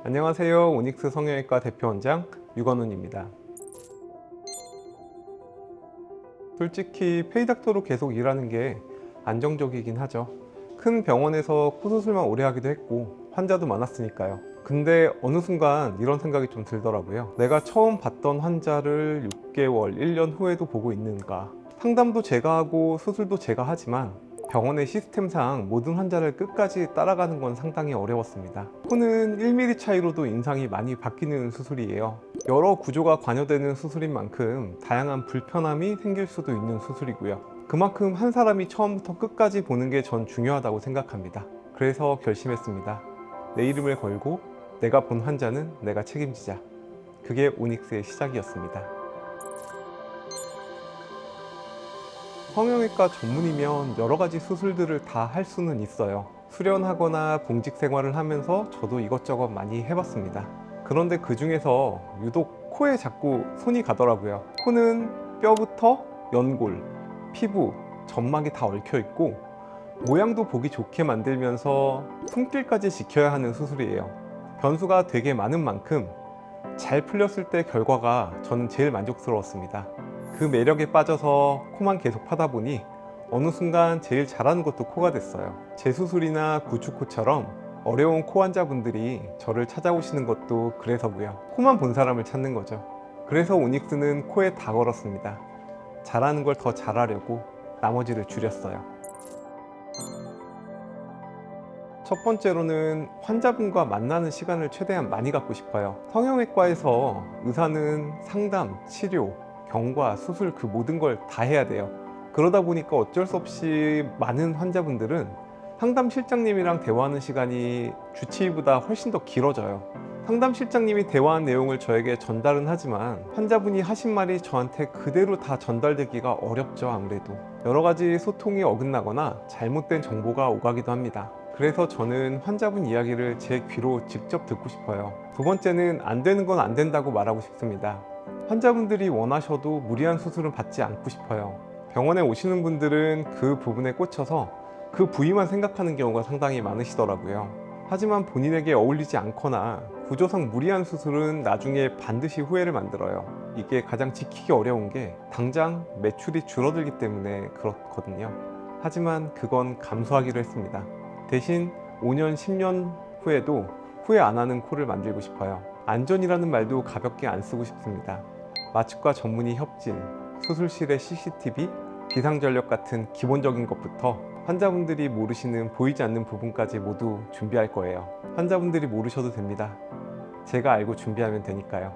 안녕하세요. 오닉스 성형외과 대표원장 유건훈입니다. 솔직히 페이닥터로 계속 일하는 게 안정적이긴 하죠. 큰 병원에서 코 수술만 오래 하기도 했고 환자도 많았으니까요. 근데 어느 순간 이런 생각이 좀 들더라고요. 내가 처음 봤던 환자를 6개월, 1년 후에도 보고 있는가. 상담도 제가 하고 수술도 제가 하지만 병원의 시스템상 모든 환자를 끝까지 따라가는 건 상당히 어려웠습니다. 코는 1mm 차이로도 인상이 많이 바뀌는 수술이에요. 여러 구조가 관여되는 수술인 만큼 다양한 불편함이 생길 수도 있는 수술이고요. 그만큼 한 사람이 처음부터 끝까지 보는 게 전 중요하다고 생각합니다. 그래서 결심했습니다. 내 이름을 걸고 내가 본 환자는 내가 책임지자. 그게 오닉스의 시작이었습니다. 성형외과 전문이면 여러 가지 수술들을 다 할 수는 있어요. 수련하거나 공직 생활을 하면서 저도 이것저것 많이 해봤습니다. 그런데 그 중에서 유독 코에 자꾸 손이 가더라고요. 코는 뼈부터 연골, 피부, 점막이 다 얽혀 있고 모양도 보기 좋게 만들면서 손길까지 지켜야 하는 수술이에요. 변수가 되게 많은 만큼 잘 풀렸을 때 결과가 저는 제일 만족스러웠습니다. 그 매력에 빠져서 코만 계속 파다 보니 어느 순간 제일 잘하는 것도 코가 됐어요. 재수술이나 구축코처럼 어려운 코 환자분들이 저를 찾아오시는 것도 그래서고요. 코만 본 사람을 찾는 거죠. 그래서 오닉스는 코에 다 걸었습니다. 잘하는 걸 더 잘하려고 나머지를 줄였어요. 첫 번째로는 환자분과 만나는 시간을 최대한 많이 갖고 싶어요. 성형외과에서 의사는 상담, 치료, 경과, 수술 그 모든 걸 다 해야 돼요. 그러다 보니까 어쩔 수 없이 많은 환자분들은 상담 실장님이랑 대화하는 시간이 주치의보다 훨씬 더 길어져요. 상담 실장님이 대화한 내용을 저에게 전달은 하지만 환자분이 하신 말이 저한테 그대로 다 전달되기가 어렵죠. 아무래도 여러 가지 소통이 어긋나거나 잘못된 정보가 오가기도 합니다. 그래서 저는 환자분 이야기를 제 귀로 직접 듣고 싶어요. 두 번째는 안 되는 건 안 된다고 말하고 싶습니다. 환자분들이 원하셔도 무리한 수술은 받지 않고 싶어요. 병원에 오시는 분들은 그 부분에 꽂혀서 그 부위만 생각하는 경우가 상당히 많으시더라고요. 하지만 본인에게 어울리지 않거나 구조상 무리한 수술은 나중에 반드시 후회를 만들어요. 이게 가장 지키기 어려운 게 당장 매출이 줄어들기 때문에 그렇거든요. 하지만 그건 감수하기로 했습니다. 대신 5년, 10년 후에도 후회 안 하는 코를 만들고 싶어요. 안전이라는 말도 가볍게 안 쓰고 싶습니다. 마취과 전문의 협진, 수술실의 CCTV, 비상전력 같은 기본적인 것부터 환자분들이 모르시는 보이지 않는 부분까지 모두 준비할 거예요. 환자분들이 모르셔도 됩니다. 제가 알고 준비하면 되니까요.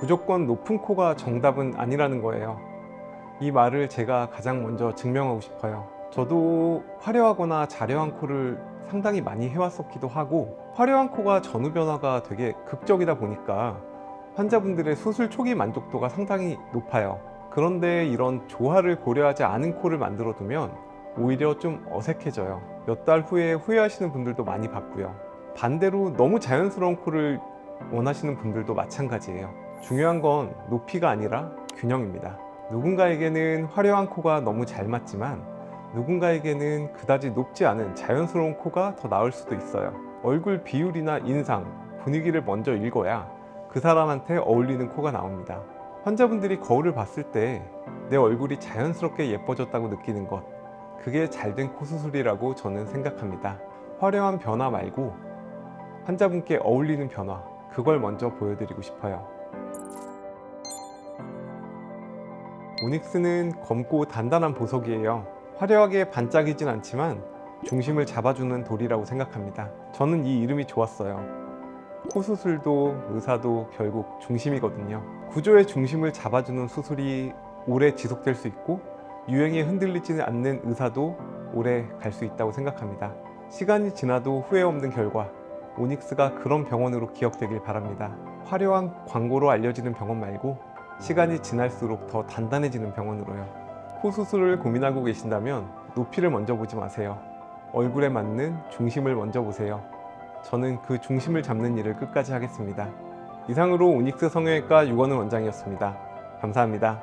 무조건 높은 코가 정답은 아니라는 거예요. 이 말을 제가 가장 먼저 증명하고 싶어요. 저도 화려하거나 자려한 코를 상당히 많이 해왔었기도 하고 화려한 코가 전후 변화가 되게 극적이다 보니까 환자분들의 수술 초기 만족도가 상당히 높아요. 그런데 이런 조화를 고려하지 않은 코를 만들어 두면 오히려 좀 어색해져요. 몇 달 후에 후회하시는 분들도 많이 봤고요. 반대로 너무 자연스러운 코를 원하시는 분들도 마찬가지예요. 중요한 건 높이가 아니라 균형입니다. 누군가에게는 화려한 코가 너무 잘 맞지만 누군가에게는 그다지 높지 않은 자연스러운 코가 더 나을 수도 있어요. 얼굴 비율이나 인상, 분위기를 먼저 읽어야 그 사람한테 어울리는 코가 나옵니다. 환자분들이 거울을 봤을 때 내 얼굴이 자연스럽게 예뻐졌다고 느끼는 것, 그게 잘된 코 수술이라고 저는 생각합니다. 화려한 변화 말고 환자분께 어울리는 변화, 그걸 먼저 보여드리고 싶어요. 오닉스는 검고 단단한 보석이에요. 화려하게 반짝이진 않지만 중심을 잡아주는 돌이라고 생각합니다. 저는 이 이름이 좋았어요. 코 수술도 의사도 결국 중심이거든요. 구조의 중심을 잡아주는 수술이 오래 지속될 수 있고 유행에 흔들리지 않는 의사도 오래 갈 수 있다고 생각합니다. 시간이 지나도 후회 없는 결과, 오닉스가 그런 병원으로 기억되길 바랍니다. 화려한 광고로 알려지는 병원 말고 시간이 지날수록 더 단단해지는 병원으로요. 코 수술을 고민하고 계신다면 높이를 먼저 보지 마세요. 얼굴에 맞는 중심을 먼저 보세요. 저는 그 중심을 잡는 일을 끝까지 하겠습니다. 이상으로 오닉스 성형외과 유건훈 원장이었습니다. 감사합니다.